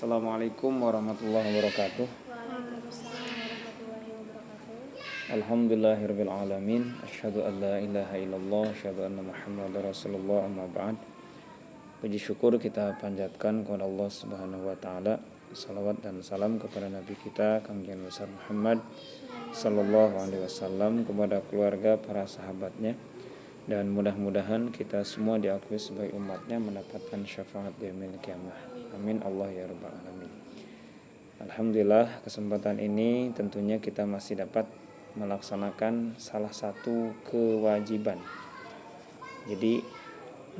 Assalamualaikum warahmatullahi wabarakatuh. Waalaikumsalam warahmatullahi wabarakatuh. Alhamdulillahirabbil alamin. Asyhadu an la ilaha illallah, asyhadu anna Muhammadar Rasulullah, amma ba'd. Puji syukur kita panjatkan kepada Allah Subhanahu wa taala. Salawat dan salam kepada nabi kita Kangjeng besar Muhammad sallallahu alaihi wasallam, kepada keluarga, para sahabatnya, dan mudah-mudahan kita semua diakui sebagai umatnya mendapatkan syafaat di yaumil qiyamah. Amin Allah ya rabbal alamin. Alhamdulillah, kesempatan ini tentunya kita masih dapat melaksanakan salah satu kewajiban. Jadi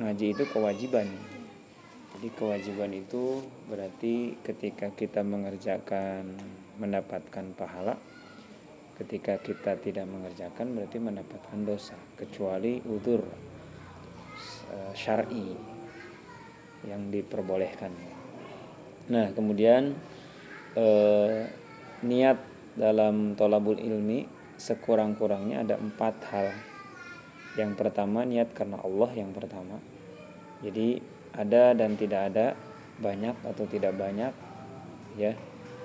ngaji itu kewajiban. Jadi kewajiban itu berarti ketika kita mengerjakan mendapatkan pahala. Ketika kita tidak mengerjakan berarti mendapatkan dosa, kecuali udzur syar'i yang diperbolehkan. Nah, kemudian niat dalam thalabul ilmi sekurang-kurangnya ada 4 hal. Yang pertama, niat karena Allah yang pertama. Jadi ada dan tidak ada, banyak atau tidak banyak, ya,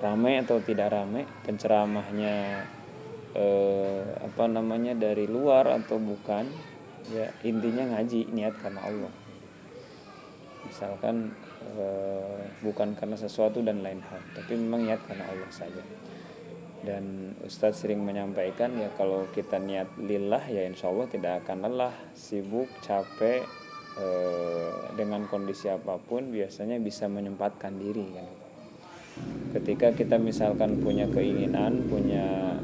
ramai atau tidak ramai, penceramahnya dari luar atau bukan, ya, intinya ngaji niat karena Allah. Misalkan bukan karena sesuatu dan lain hal, tapi memang niat karena Allah saja. Dan Ustadz sering menyampaikan, ya, kalau kita niat lillah, ya insya Allah tidak akan lelah, sibuk, capek, dengan kondisi apapun biasanya bisa menyempatkan diri, kan. Ketika kita misalkan punya keinginan, punya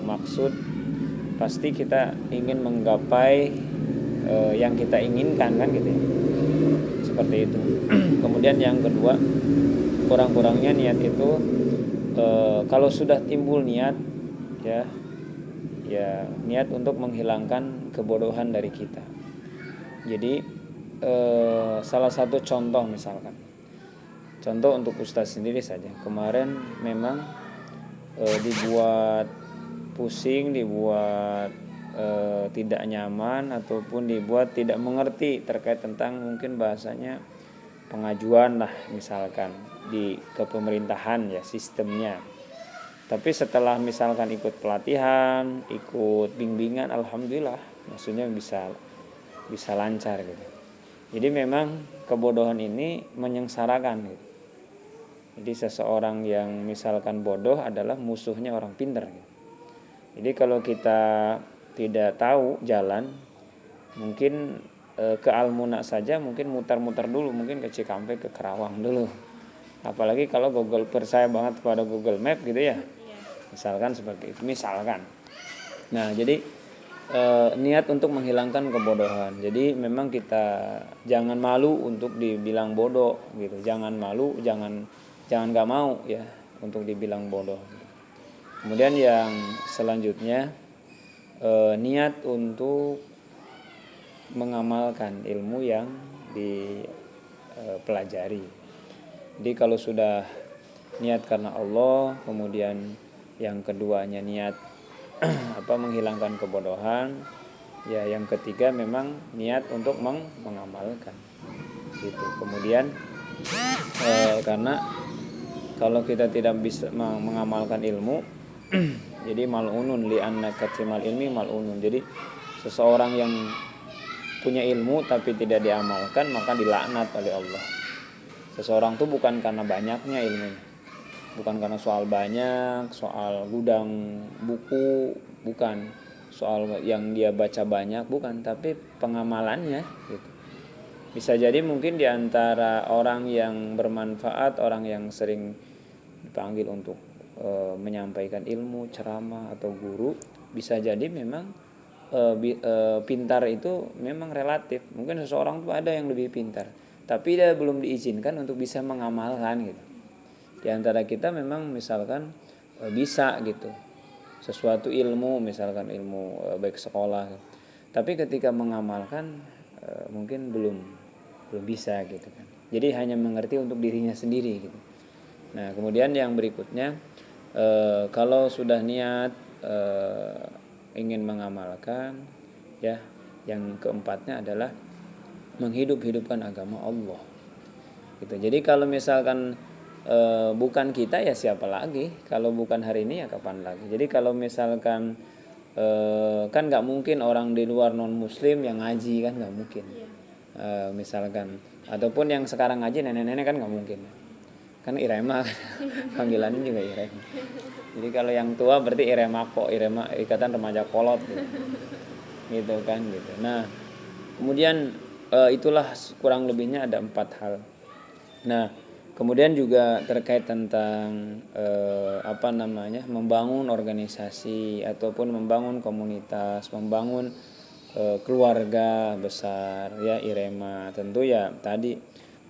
maksud, pasti kita ingin menggapai yang kita inginkan, kan, gitu ya. Seperti itu. Kemudian yang kedua, kurang-kurangnya niat itu kalau sudah timbul niat, ya niat untuk menghilangkan kebodohan dari kita. Jadi salah satu contoh, misalkan contoh untuk Ustadz sendiri saja, kemarin memang dibuat pusing, dibuat tidak nyaman, ataupun dibuat tidak mengerti terkait tentang mungkin bahasanya pengajuan lah, misalkan di kepemerintahan, ya, sistemnya. Tapi setelah misalkan ikut pelatihan, ikut bimbingan, alhamdulillah, maksudnya bisa lancar gitu. Jadi memang kebodohan ini menyengsarakan gitu. Jadi seseorang yang misalkan bodoh adalah musuhnya orang pintar gitu. Jadi kalau kita tidak tahu jalan, mungkin ke Almuna saja mungkin mutar-mutar dulu, mungkin ke Cikampek, ke Kerawang dulu. Apalagi kalau Google, percaya banget pada Google Map gitu ya. Misalkan seperti itu, misalkan. Nah, jadi niat untuk menghilangkan kebodohan. Jadi memang kita jangan malu untuk dibilang bodoh gitu. Jangan malu, jangan enggak mau, ya, untuk dibilang bodoh. Kemudian yang selanjutnya, niat untuk mengamalkan ilmu yang dipelajari. Jadi kalau sudah niat karena Allah, kemudian yang keduanya niat menghilangkan kebodohan, ya, yang ketiga memang niat untuk mengamalkan gitu. Kemudian karena kalau kita tidak bisa mengamalkan ilmu jadi mal'unun li'anna katsimal ilmi mal'unun. Jadi seseorang yang punya ilmu tapi tidak diamalkan maka dilaknat oleh Allah. Seseorang itu bukan karena banyaknya ilmunya, bukan karena soal banyak, soal gudang buku, bukan soal yang dia baca banyak, bukan, tapi pengamalannya gitu. Bisa jadi mungkin diantara orang yang bermanfaat, orang yang sering dipanggil untuk menyampaikan ilmu, ceramah atau guru, bisa jadi memang pintar itu memang relatif. Mungkin seseorang tuh ada yang lebih pintar, tapi dia belum diizinkan untuk bisa mengamalkan gitu. Di antara kita memang misalkan bisa gitu sesuatu ilmu, misalkan ilmu baik sekolah, tapi ketika mengamalkan mungkin belum bisa gitu kan. Jadi hanya mengerti untuk dirinya sendiri gitu. Nah, kemudian yang berikutnya, kalau sudah niat ingin mengamalkan, ya, yang keempatnya adalah menghidup-hidupkan agama Allah gitu. Jadi kalau misalkan bukan kita ya siapa lagi? Kalau bukan hari ini ya kapan lagi? Jadi kalau misalkan kan nggak mungkin orang di luar non muslim yang ngaji, kan nggak mungkin. Misalkan ataupun yang sekarang ngaji nenek-nenek kan nggak mungkin, kan Irema panggilannya juga Irema. Jadi kalau yang tua berarti Irema Ikatan Remaja Kolot gitu kan gitu. Nah kemudian itulah kurang lebihnya ada 4 hal. Nah kemudian juga terkait tentang membangun organisasi ataupun membangun komunitas, membangun keluarga besar ya Irema, tentu ya tadi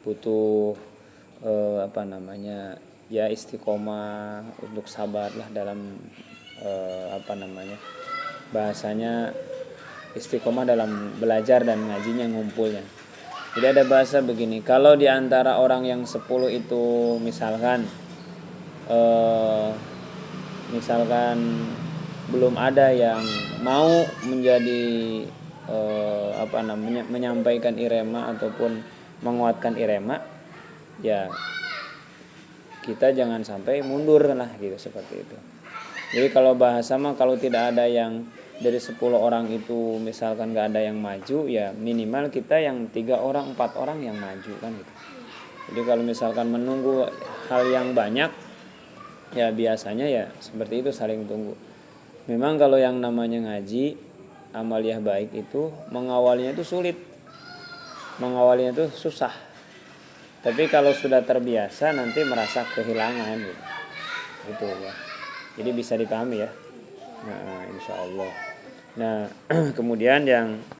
butuh ya istiqomah, untuk sabar lah dalam bahasanya istiqomah dalam belajar dan ngajinya, ngumpulnya. Jadi ada bahasa begini, kalau di antara orang yang 10 itu misalkan belum ada yang mau menjadi menyampaikan Irema ataupun menguatkan Irema, ya kita jangan sampai mundur lah gitu, seperti itu. Jadi kalau bahasa mah kalau tidak ada yang dari 10 orang itu misalkan nggak ada yang maju, ya minimal kita yang 3 orang 4 orang yang maju kan gitu. Jadi kalau misalkan menunggu hal yang banyak, ya biasanya ya seperti itu, saling tunggu. Memang kalau yang namanya ngaji amaliyah baik itu mengawalnya itu sulit, mengawalnya itu susah. Tapi kalau sudah terbiasa nanti merasa kehilangan gitu ya. Jadi bisa dipahami ya. Nah, insya Allah. Nah kemudian yang